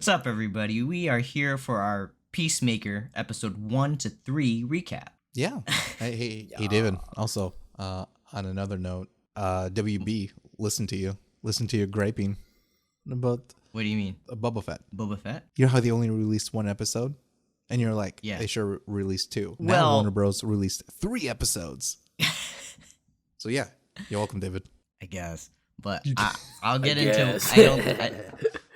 What's up, everybody? We are here for our Peacemaker episode 1 to 3 recap. Yeah. Hey, David. Also, on another note, WB, listen to you griping about What do you mean? Boba Fett. Boba Fett? You know how they only released one episode, and you're like, Yeah. they should release two. Well- Now Warner Bros. Released 3 episodes. So yeah, you're welcome, David. I guess, but I'll get I into. guess.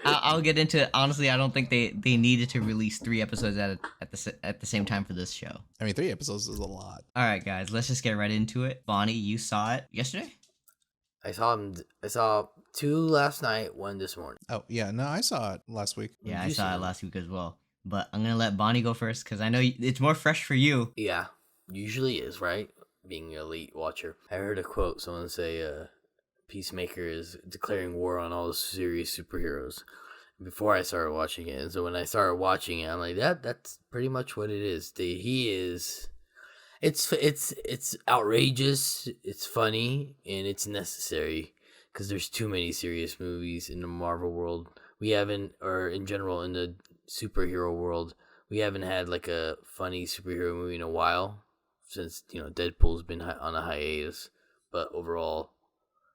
I'll get into. Honestly, I don't think they needed to release 3 episodes at the same time for this show. I mean, 3 episodes is a lot. All right, guys, let's just get right into it. Bonnie, you saw it yesterday? I saw 2 last night, 1 this morning. Oh yeah, no, I saw it last week. Yeah, You I saw see it it. last week as well. But I'm gonna let Bonnie go first because I know it's more fresh for you. Yeah, usually is, right? Being an elite watcher. I heard a quote, someone say, Peacemaker is declaring war on all the serious superheroes before I started watching it. And so when I started watching it, I'm like, that's pretty much what it is. It's outrageous, it's funny, and it's necessary because there's too many serious movies in the Marvel world. We haven't, or in general in the superhero world, we haven't had like a funny superhero movie in a while since, Deadpool's been on a hiatus. But overall,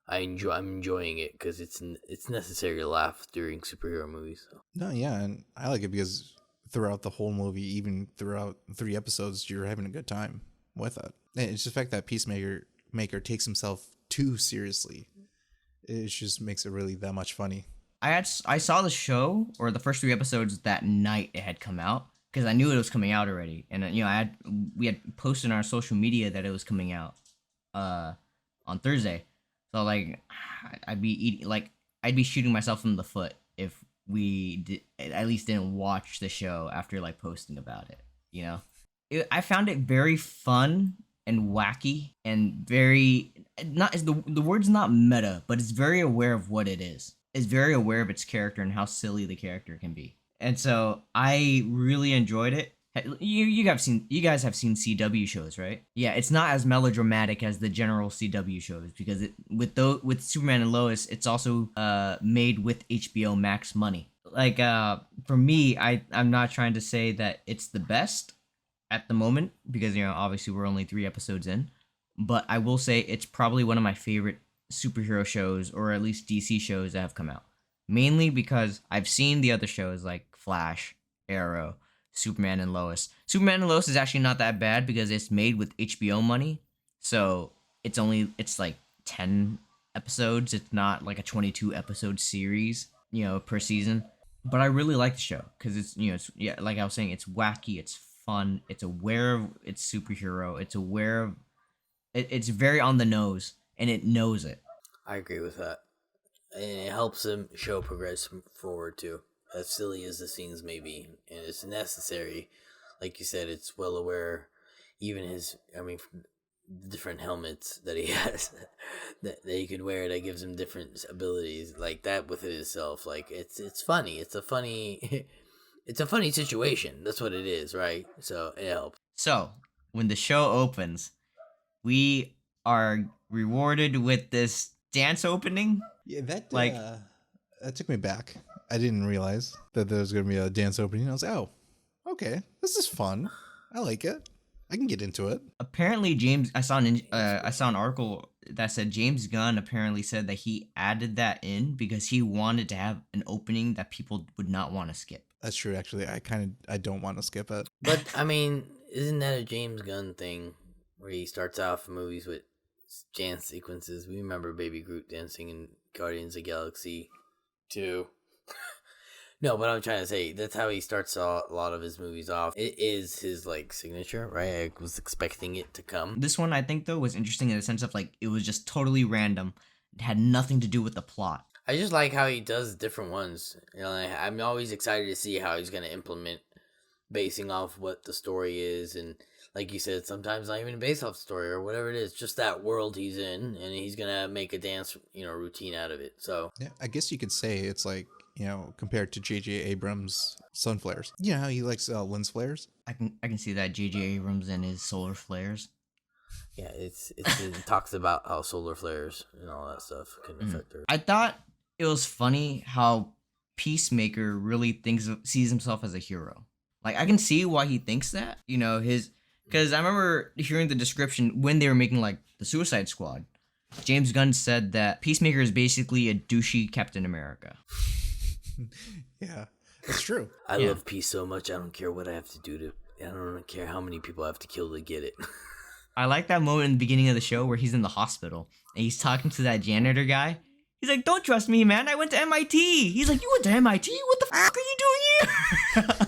I'm enjoying it because it's necessary to laugh during superhero movies. So. No, yeah, and I like it because throughout the whole movie, even throughout 3 episodes, you're having a good time with it. And it's the fact that Peacemaker takes himself too seriously. It just makes it really that much funny. I saw the show or the first 3 episodes that night it had come out because I knew it was coming out already, and we had posted on our social media that it was coming out on Thursday. So like I'd be shooting myself in the foot if we at least didn't watch the show after like posting about it. I found it very fun and wacky and very the word's not meta, but it's very aware of what it is. It's very aware of its character and how silly the character can be. And so I really enjoyed it. You guys have seen CW shows, right? Yeah, it's not as melodramatic as the general CW shows because with Superman and Lois, it's also made with HBO Max money. Like for me, I'm not trying to say that it's the best at the moment because obviously we're only 3 episodes in, but I will say it's probably one of my favorite superhero shows, or at least DC shows that have come out. Mainly because I've seen the other shows like Flash, Arrow, Superman and Lois. Superman and Lois is actually not that bad because it's made with HBO money. So it's like 10 episodes. It's not like a 22 episode series, per season. But I really like the show because it's like I was saying, it's wacky, it's fun, it's aware of its superhero, it's aware of it's very on the nose, and it knows it. I agree with that. And it helps the show progress forward too. As silly as the scenes may be, and it's necessary. Like you said, it's well aware. Even the different helmets that he has that he could wear that gives him different abilities, like that within itself. Like it's funny. It's a funny situation. That's what it is, right? So it helps. So when the show opens, we are rewarded with this dance opening. Yeah, that took me back. I didn't realize that there was going to be a dance opening. I was like, oh, okay, this is fun. I like it. I can get into it. Apparently, I saw an article that said James Gunn apparently said that he added that in because he wanted to have an opening that people would not want to skip. That's true, actually. I don't want to skip it. But isn't that a James Gunn thing where he starts off movies with dance sequences? We remember Baby Groot dancing in Guardians of the Galaxy 2. No, but I'm trying to say that's how he starts a lot of his movies off. It is his signature, right? I was expecting it to come. This one I think though was interesting in the sense of it was just totally random. It had nothing to do with the plot. I just like how he does different ones. I'm always excited to see how he's gonna implement, basing off what the story is, and like you said, sometimes not even based off the story or whatever it is, just that world he's in, and he's gonna make a dance, routine out of it. So yeah, I guess you could say it's like, compared to J.J. Abrams' sun flares. You know how he likes lens flares? I can see that J.J. Abrams and his solar flares. Yeah, it talks about how solar flares and all that stuff can affect her. I thought it was funny how Peacemaker really sees himself as a hero. Like, I can see why he thinks that. Because I remember hearing the description when they were making like the Suicide Squad. James Gunn said that Peacemaker is basically a douchey Captain America. Yeah, that's true. I Yeah. love peace so much. I don't care what I have to do to. I don't care how many people I have to kill to get it. I like that moment in the beginning of the show where he's in the hospital and he's talking to that janitor guy. He's like, "Don't trust me, man. I went to MIT." He's like, "You went to MIT? What the fuck are you doing here?"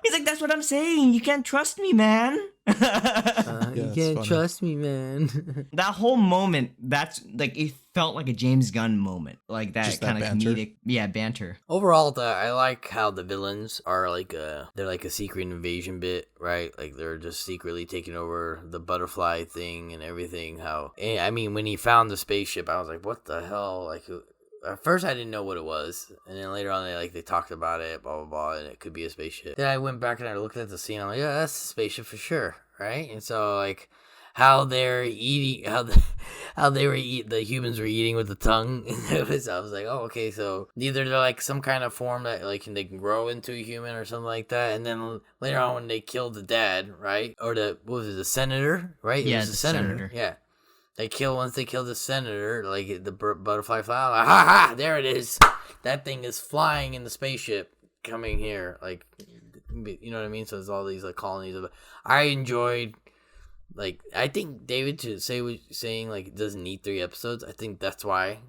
He's like, "That's what I'm saying. You can't trust me, man." You it's can't funny. trust me, man. That whole moment, that's like, it felt like a James Gunn moment. Like that Just that kind of banter? comedic, banter. Overall, I like how the villains are they're like a secret invasion bit, right? Like they're just secretly taking over the butterfly thing and everything. I mean, when he found the spaceship, I was like, what the hell? Like, at first I didn't know what it was, and then later on they talked about it, blah blah blah, and it could be a spaceship. Then I went back and I looked at the scene. I'm like, yeah, that's a spaceship for sure, right? And so like how they're eating, the humans were eating with the tongue. I was like, oh, okay, so either they're like some kind of form that like they can grow into a human or something like that. And then later on when they killed the dad, right, or the senator, right? Yeah, it was the the senator. senator. Yeah. Once they kill the senator, like the butterfly fly, I'm like, ha ha, there it is. That thing is flying in the spaceship coming here. Like, you know what I mean? So there's all these like colonies of it. I enjoyed, like, I think David to say what you're saying, like, it doesn't need 3 episodes. I think that's why.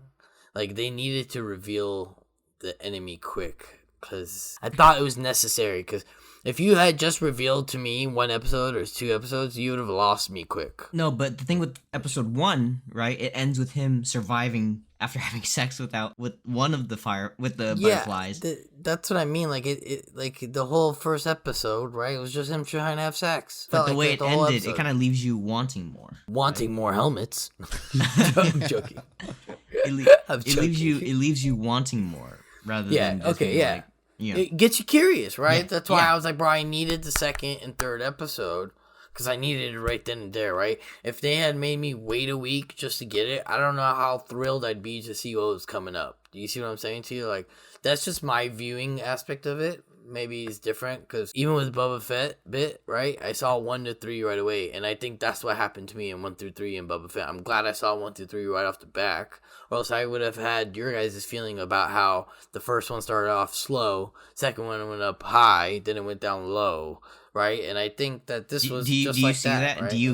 Like, they needed to reveal the enemy quick. Because I thought it was necessary. Because if you had just revealed to me 1 episode or 2 episodes, you would have lost me quick. No, but the thing with episode 1, right? It ends with him surviving after having sex with one of the butterflies. That's what I mean. Like it like the whole first episode, right? It was just him trying to have sex. But the way it whole ended, episode. it kind of leaves you wanting more. Wanting more helmets. I'm joking. I'm It leaves you wanting more rather than just being like, It gets you curious, right? Yeah, That's why yeah. I was like, bro, I needed the 2nd and 3rd episode because I needed it right then and there, right? If they had made me wait a week just to get it, I don't know how thrilled I'd be to see what was coming up. Do you see what I'm saying to you? Like, that's just my viewing aspect of it. Maybe it's different because even with Boba Fett bit, right? I saw 1 to 3 right away, and I think that's what happened to me in 1 through 3 in Boba Fett. I'm glad I saw 1 through 3 right off the back, or else I would have had your guys' feeling about how the first one started off slow, second one went up high, then it went down low, right? And I think that this was do you just like see that? right? Do you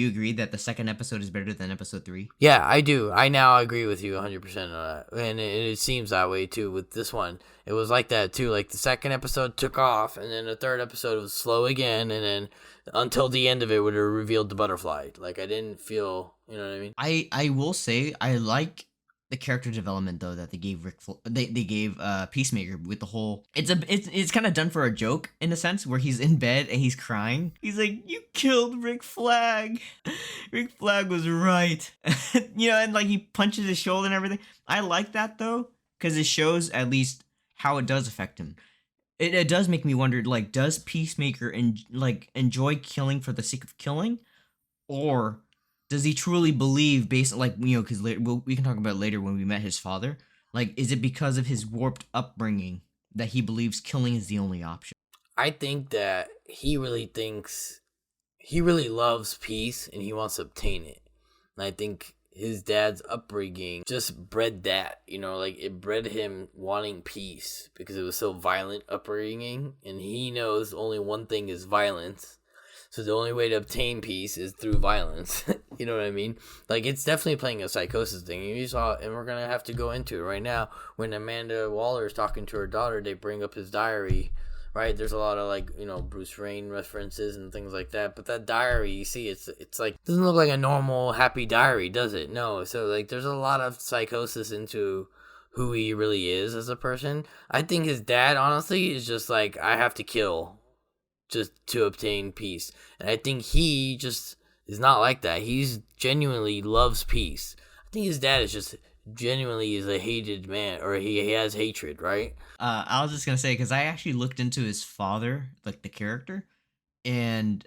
agree that the second episode is better than episode 3? Yeah, I do. I now agree with you 100% on that. And it seems that way, too, with this one. It was like that, too. Like, the second episode took off, and then the third episode was slow again, and then until the end of it would have revealed the butterfly. Like, I didn't feel, you know what I mean? I will say I like the character development though that they gave they gave Peacemaker with the whole it's kind of done for a joke in a sense where he's in bed and he's crying. He's like, "You killed Rick Flag. Rick Flag was right." And like he punches his shoulder and everything. I like that though because it shows at least how it does affect him. It does make me wonder, like, does Peacemaker enjoy killing for the sake of killing, or does he truly believe, based like because we can talk about it later when we met his father. Like, is it because of his warped upbringing that he believes killing is the only option? I think that he really loves peace and he wants to obtain it. And I think his dad's upbringing just bred that, like it bred him wanting peace because it was so violent upbringing, and he knows only one thing is violence. So the only way to obtain peace is through violence. You know what I mean? Like, it's definitely playing a psychosis thing. You saw, and we're going to have to go into it right now. When Amanda Waller is talking to her daughter, they bring up his diary, right? There's a lot of, Bruce Wayne references and things like that. But that diary, you see, it's like, doesn't look like a normal happy diary, does it? No. So, like, there's a lot of psychosis into who he really is as a person. I think his dad, honestly, is just like, I have to kill just to obtain peace. And I think he just is not like that. He's genuinely loves peace. I think his dad is just genuinely is a hated man, or he has hatred, right? I was just gonna say, because I actually looked into his father, like the character, and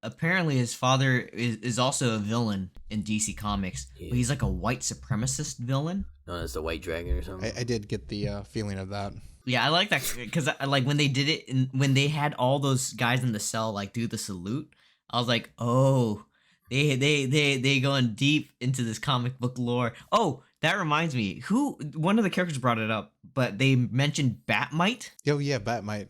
apparently his father is also a villain in DC Comics, but he's like a white supremacist villain. Known as the White Dragon or something. I did get the feeling of that. Yeah, I like that because like when they did it and when they had all those guys in the cell like do the salute, I was like, oh, they going deep into this comic book lore. Oh, that reminds me, who one of the characters brought it up, but they mentioned Batmite. Oh yeah, Batmite.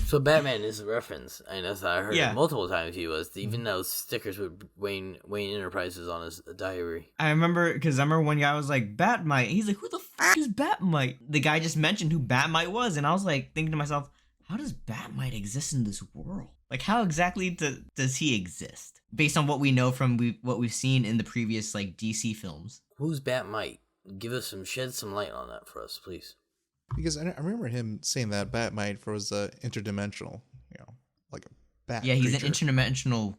So Batman is a reference. I know I heard Yeah. it multiple times. He was even those stickers with Wayne Enterprises on his diary. I remember because I remember one guy was like Batmite. He's like, who the fuck is Batmite? The guy just mentioned who Batmite was, and I was like thinking to myself, how does Batmite exist in this world? Like, how exactly does he exist? Based on what we know from what we've seen in the previous like DC films. Who's Batmite? Shed some light on that for us, please. Because I remember him saying that Batmite was interdimensional, like a bat. Yeah, he's creature. an interdimensional,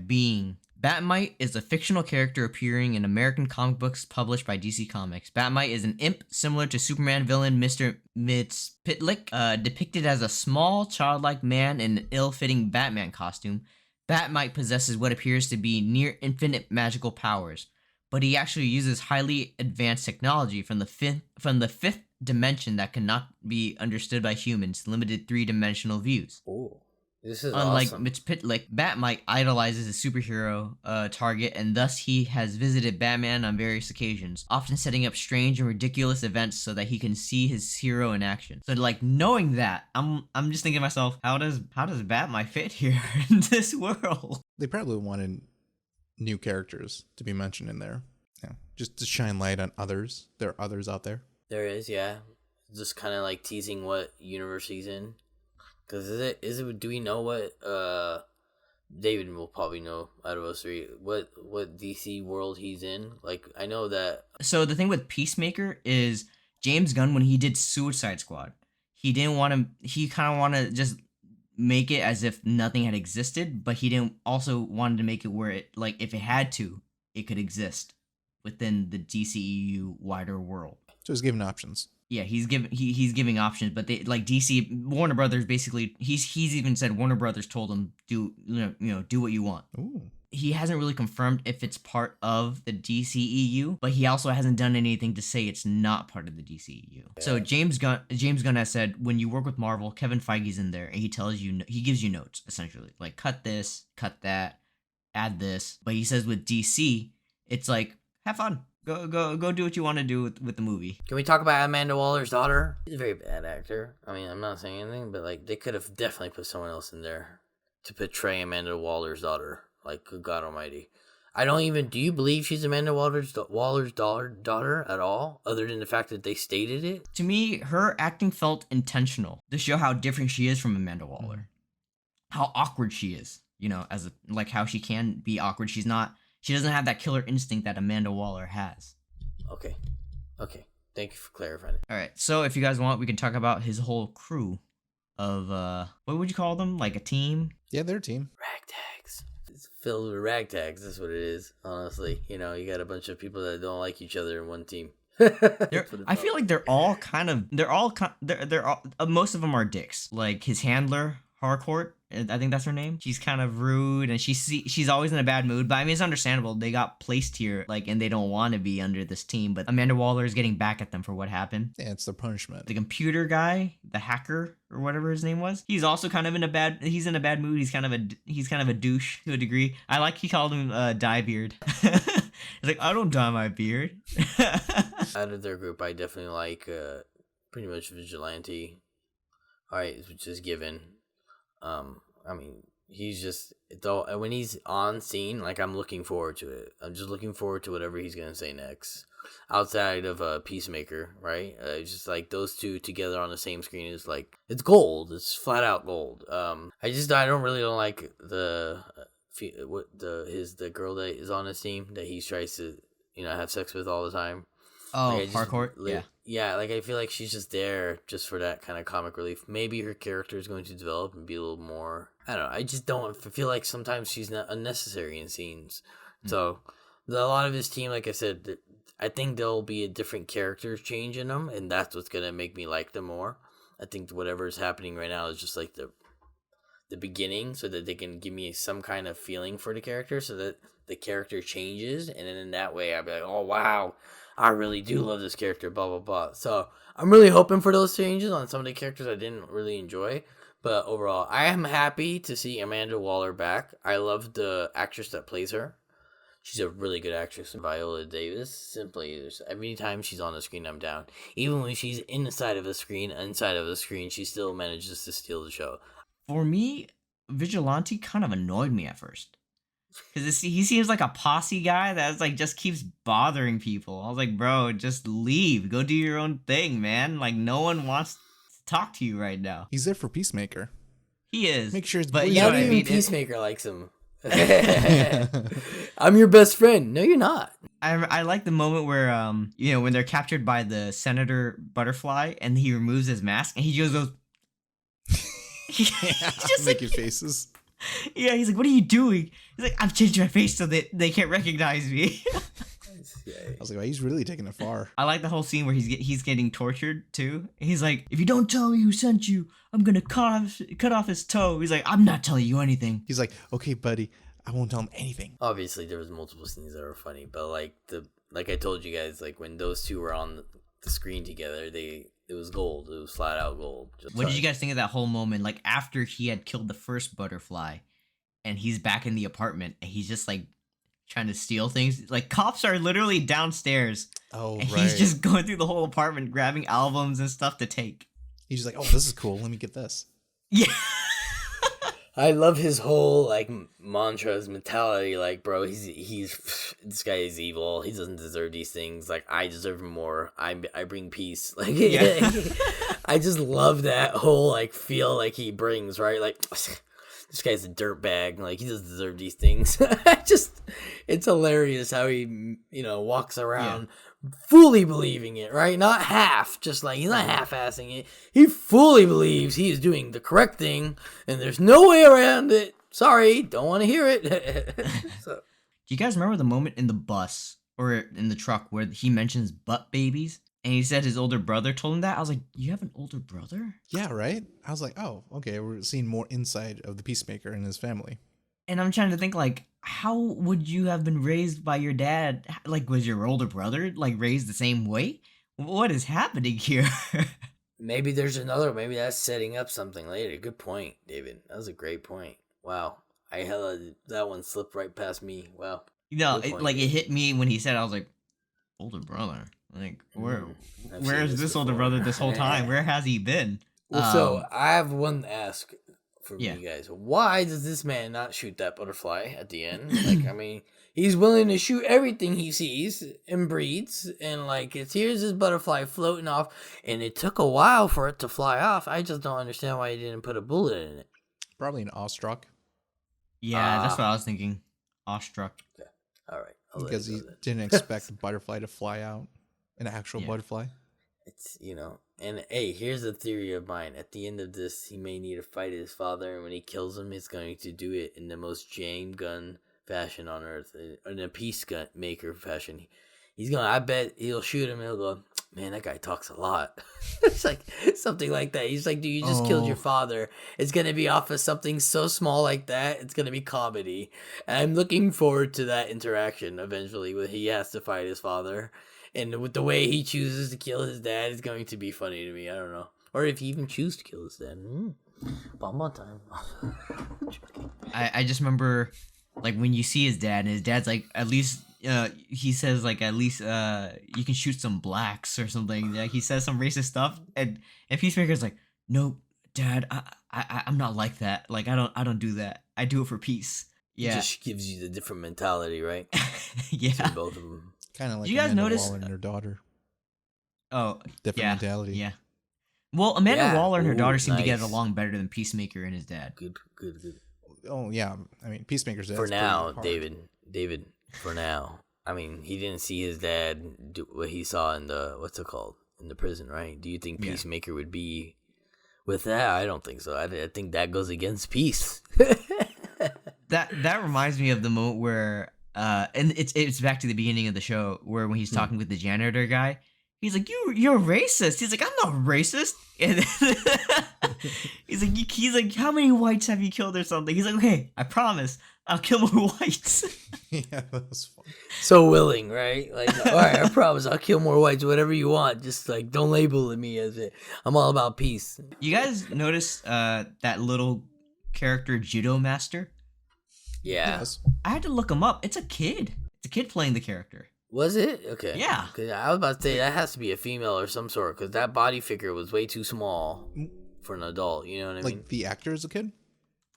being. Batmite is a fictional character appearing in American comic books published by DC Comics. Batmite is an imp similar to Superman villain Mr. Mxyzptlk, depicted as a small, childlike man in an ill-fitting Batman costume. Batmite possesses what appears to be near infinite magical powers, but he actually uses highly advanced technology from the fifth dimension that cannot be understood by humans, limited three-dimensional views. Oh, this is Unlike awesome. Mxyzptlk, Batmite idolizes a superhero target, and thus he has visited Batman on various occasions, often setting up strange and ridiculous events so that he can see his hero in action. So, like, knowing that, I'm just thinking to myself, how does Batmite fit here in this world? They probably wanted new characters to be mentioned in there, just to shine light on others. There are others out there. There is, yeah. Just kind of like teasing what universe he's in. Because is it? Do we know what? David will probably know out of us three what DC world he's in. Like I know that. So the thing with Peacemaker is James Gunn, when he did Suicide Squad, he didn't want to. He kind of want to just make it as if nothing had existed, but he didn't also wanted to make it where it, like, if it had to, it could exist within the DCEU wider world. So he's given options. Yeah, he's giving options, but they, like, DC Warner Brothers, basically he's even said Warner Brothers told him do what you want. Ooh. He hasn't really confirmed if it's part of the DCEU, but he also hasn't done anything to say it's not part of the DCEU. Yeah. So James Gunn has said, when you work with Marvel, Kevin Feige's in there, and he gives you notes, essentially, like, cut this, cut that, add this. But he says with DC, it's like, have fun. Go do what you want to do with the movie. Can we talk about Amanda Waller's daughter? She's a very bad actor. I mean, I'm not saying anything, but like they could have definitely put someone else in there to portray Amanda Waller's daughter. Like, good God Almighty, do you believe she's Amanda Waller's daughter at all? Other than the fact that they stated it. To me, her acting felt intentional to show how different she is from Amanda Waller, how awkward she is. How she can be awkward. She doesn't have that killer instinct that Amanda Waller has. Okay. Thank you for clarifying it. All right. So if you guys want, we can talk about his whole crew of what would you call them? Like a team? Yeah, they're a team. Ragtags. It's filled with ragtags. That's what it is. Honestly, you got a bunch of people that don't like each other in one team. I feel like most of them are dicks. Like his handler, Harcourt, I think that's her name. She's kind of rude, and she's always in a bad mood. But I mean, it's understandable. They got placed here, and they don't want to be under this team. But Amanda Waller is getting back at them for what happened. Yeah, it's their punishment. The computer guy, the hacker or whatever his name was, he's also kind of in a bad mood. He's kind of a douche to a degree. He called him Dyebeard. He's like, I don't dye my beard. Out of their group, I definitely like pretty much Vigilante. All right, which is given. I mean, he's just, though, when he's on scene, like, I'm looking forward to it. I'm just looking forward to whatever he's gonna say next. Outside of Peacemaker, right? It's just like those two together on the same screen is like, it's gold. It's flat out gold. I don't like the girl that is on his team that he tries to have sex with all the time. Oh, Harcourt? Yeah. Yeah, like, I feel like she's just there just for that kind of comic relief. Maybe her character is going to develop and be a little more, I don't know. I just don't feel like sometimes she's not unnecessary in scenes. So, a lot of his team, like I said, I think there'll be a different character change in them, and that's what's going to make me like them more. I think whatever is happening right now is just like the the beginning so that they can give me some kind of feeling for the character, so that the character changes, and then in that way I'd be like, oh wow, I really do love this character, blah blah blah. So I'm really hoping for those changes on some of the characters I didn't really enjoy. But overall, I am happy to see Amanda Waller back. I love the actress that plays her. She's a really good actress. Viola Davis, simply, every time she's on the screen, I'm down. Even when she's inside of the screen, she still manages to steal the show. For me, Vigilante kind of annoyed me at first. Because he seems like a posse guy that's like just keeps bothering people. I was like, bro, just leave. Go do your own thing, man. Like, no one wants to talk to you right now. He's there for Peacemaker. He is. Make sure it's but blue. you know Not what I even mean? Peacemaker likes him. I'm your best friend. No, you're not. I like the moment where when they're captured by the Senator Butterfly and he removes his mask and he just goes he's just making like, faces. Yeah, he's like, what are you doing? He's like, I've changed my face so that they can't recognize me. I was like, wow, he's really taking it far. I like the whole scene where he's getting tortured too. He's like, if you don't tell me who sent you, I'm gonna cut off his toe. He's like, I'm not telling you anything. He's like, okay, buddy, I won't tell him anything. Obviously, there was multiple scenes that were funny, but like I told you guys, like when those two were on the screen together, it was gold. It was flat out gold. What did you guys think of that whole moment? Like after he had killed the first butterfly, and he's back in the apartment, and he's just like trying to steal things. Like cops are literally downstairs. Oh, and right. He's just going through the whole apartment, grabbing albums and stuff to take. He's just like, oh, this is cool. Let me get this. Yeah. I love his whole like mantra, his mentality. Like, bro, he's this guy is evil. He doesn't deserve these things. Like, I deserve more. I bring peace. Like, yeah. I just love that whole like feel like he brings. Right, like this guy's a dirtbag. Like, he doesn't deserve these things. It's hilarious how he walks around. Yeah. Fully believing it, right? Not half, just like he's not half-assing it. He fully believes he is doing the correct thing, and there's no way around it. Sorry, don't want to hear it. So. Do you guys remember the moment in the bus or in the truck where he mentions butt babies? And he said his older brother told him that? I was like, you have an older brother? Yeah, right? I was like, oh, okay, we're seeing more inside of the Peacemaker and his family. And I'm trying to think, like, how would you have been raised by your dad? Like, was your older brother, like, raised the same way? What is happening here? Maybe there's another. Maybe that's setting up something later. Good point, David. That was a great point. Wow. That one slipped right past me. Wow. It hit me when he said it. I was like, older brother? Like, where is this older brother this whole time? Where has he been? Well, so I have one to ask from you guys. Why does this man not shoot that butterfly at the end? Like, I mean, he's willing to shoot everything he sees and breeds, and like, here's this butterfly floating off, and it took a while for it to fly off. I just don't understand why he didn't put a bullet in it. Probably an awestruck. Yeah, that's what I was thinking. Awestruck. Okay. All right. Because he didn't expect the butterfly to fly out. An actual butterfly. It's, and hey, here's a theory of mine. At the end of this, he may need to fight his father, and when he kills him, he's going to do it in the most James Gunn fashion on earth, in a Peacemaker fashion. I bet he'll shoot him, and he'll go, man, that guy talks a lot. It's like something like that. He's like, dude, you just killed your father. It's going to be off of something so small like that. It's going to be comedy. And I'm looking forward to that interaction eventually when he has to fight his father. And with the way he chooses to kill his dad is going to be funny to me. I don't know. Or if he even chooses to kill his dad. Bonbon time. I just remember, like, when you see his dad, and his dad's like, at least, he says, like, at least you can shoot some blacks or something. Like, he says some racist stuff. And Peacemaker's like, no, Dad, I'm not like that. Like, I don't do that. I do it for peace. Yeah. It just gives you the different mentality, right? Yeah. Between both of them. Kind of like you guys Amanda notice Waller and her daughter. Oh, different mentality. Yeah. Well, Amanda Waller and her daughter seem to get nice. along better than Peacemaker and his dad. Good. Oh yeah, I mean Peacemaker's dad. For now, David. For now, I mean, he didn't see his dad do what he saw in the prison, right? Do you think Peacemaker would be with that? I don't think so. I think that goes against peace. That reminds me of the moment where and it's back to the beginning of the show where when he's talking with the janitor guy, he's like, you're racist. He's like, I'm not racist. And he's he's like, how many whites have you killed or something? He's like, okay, I promise, I'll kill more whites. Yeah, that was fun. So willing, right? Like, all right, I promise I'll kill more whites, whatever you want. Just like, don't label me as it. I'm all about peace. You guys notice that little character judo master? Yeah. Yes. I had to look him up. It's a kid. It's a kid playing the character. Was it? Okay. Yeah. 'Cause I was about to say that has to be a female or some sort, because that body figure was way too small for an adult. You know what I mean? Like the actor is a kid?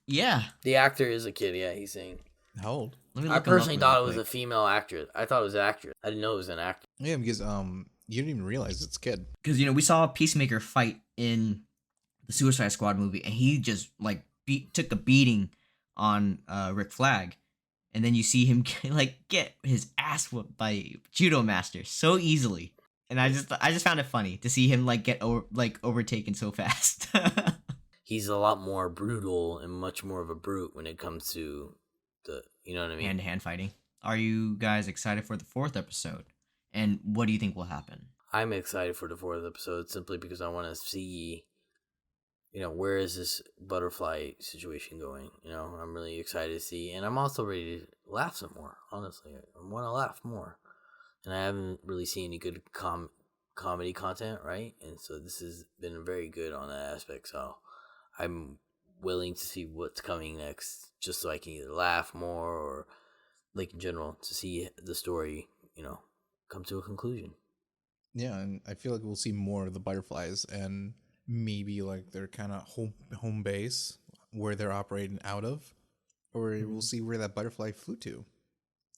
Yeah. The actor is a kid. Yeah, he's saying. How old? Let me I look him up personally real thought it was a quick. female actress. I thought it was an actress. I didn't know it was an actor. Yeah, because you didn't even realize it's a kid. Because we saw Peacemaker fight in the Suicide Squad movie, and he just like took a beating on Rick Flag, and then you see him get his ass whooped by Judo Master so easily, and I just found it funny to see him get overtaken so fast. He's a lot more brutal and much more of a brute when it comes to you know what I mean? Hand to hand fighting. Are you guys excited for the 4th episode? And what do you think will happen? I'm excited for the 4th episode simply because I want to see, where is this butterfly situation going? I'm really excited to see, and I'm also ready to laugh some more. Honestly, I want to laugh more, and I haven't really seen any good comedy content, right? And so this has been very good on that aspect. So I'm willing to see what's coming next, just so I can either laugh more or, in general, to see the story, come to a conclusion. Yeah, and I feel like we'll see more of the butterflies and maybe their kind of home base where they're operating out of, or we'll see where that butterfly flew to.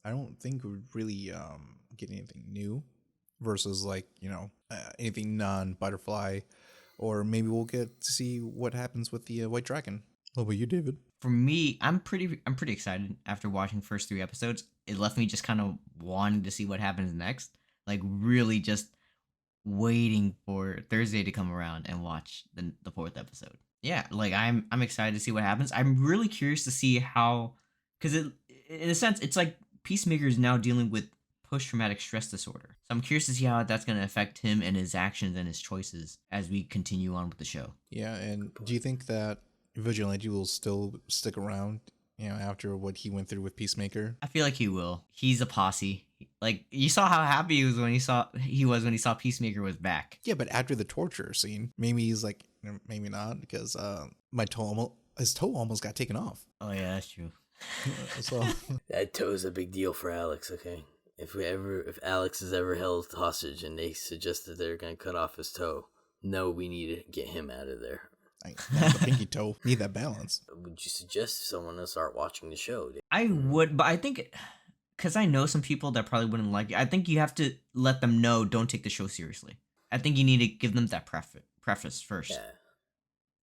I don't think we'd really get anything new versus anything non-butterfly, or maybe we'll get to see what happens with the white dragon. What about you, David? For me, I'm pretty excited after watching the first 3 episodes. It left me just kind of wanting to see what happens next. Really just waiting for Thursday to come around and watch the 4th episode. Yeah, I'm excited to see what happens. I'm really curious to see how, because in a sense, it's like Peacemaker is now dealing with post-traumatic stress disorder. So I'm curious to see how that's going to affect him and his actions and his choices as we continue on with the show. Yeah, and do you think that Vigilante will still stick around, after what he went through with Peacemaker? I feel like he will. He's a posse. You saw how happy he was when he saw Peacemaker was back. Yeah, but after the torture scene, maybe he's like, maybe not, because his toe almost got taken off. Oh yeah, that's true. So That toe is a big deal for Alex. Okay, if Alex is ever held hostage and they suggest that they're gonna cut off his toe, no, we need to get him out of there. not the pinky toe. Need that balance. Would you suggest someone to start watching the show? I would, but I think, because I know some people that probably wouldn't like it, I think you have to let them know, don't take the show seriously. I think you need to give them that preface first. Yeah.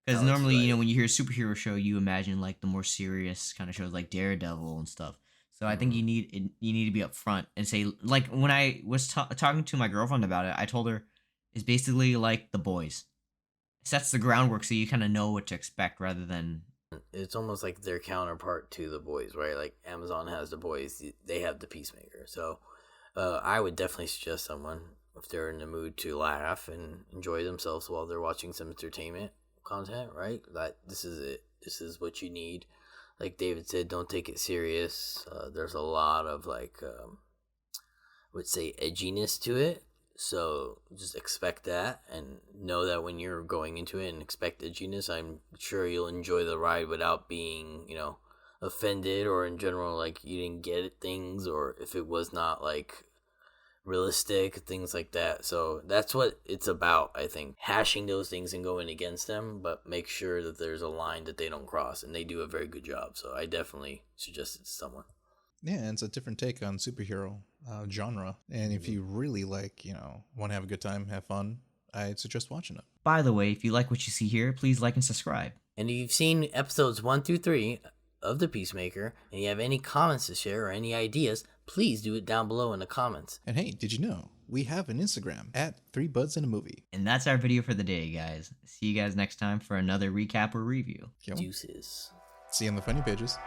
Because Alex, normally, right. when you hear a superhero show, you imagine the more serious kind of shows like Daredevil and stuff. So I think you need to be upfront and say, when I was talking to my girlfriend about it, I told her it's basically like The Boys. It sets the groundwork so you kind of know what to expect rather than. It's almost like their counterpart to The Boys, right? Like Amazon has The Boys, they have the Peacemaker. So I would definitely suggest someone, if they're in the mood to laugh and enjoy themselves while they're watching some entertainment content, right? That this is it. This is what you need. Like David said, don't take it serious. There's a lot of I would say edginess to it. So just expect that and know that when you're going into it and expect edginess, I'm sure you'll enjoy the ride without being, offended or in general, you didn't get things, or if it was not realistic, things like that. So that's what it's about, I think. Hashing those things and going against them, but make sure that there's a line that they don't cross, and they do a very good job. So I definitely suggest it to someone. Yeah, and it's a different take on superhero genre. And if you really want to have a good time, have fun, I'd suggest watching it. By the way, if you like what you see here, please like and subscribe. And if you've seen episodes 1 through 3 of The Peacemaker, and you have any comments to share or any ideas, please do it down below in the comments. And hey, did you know we have an Instagram at 3buds in a movie? And that's our video for the day, guys. See you guys next time for another recap or review. Yo, Deuces. see you on the funny pages.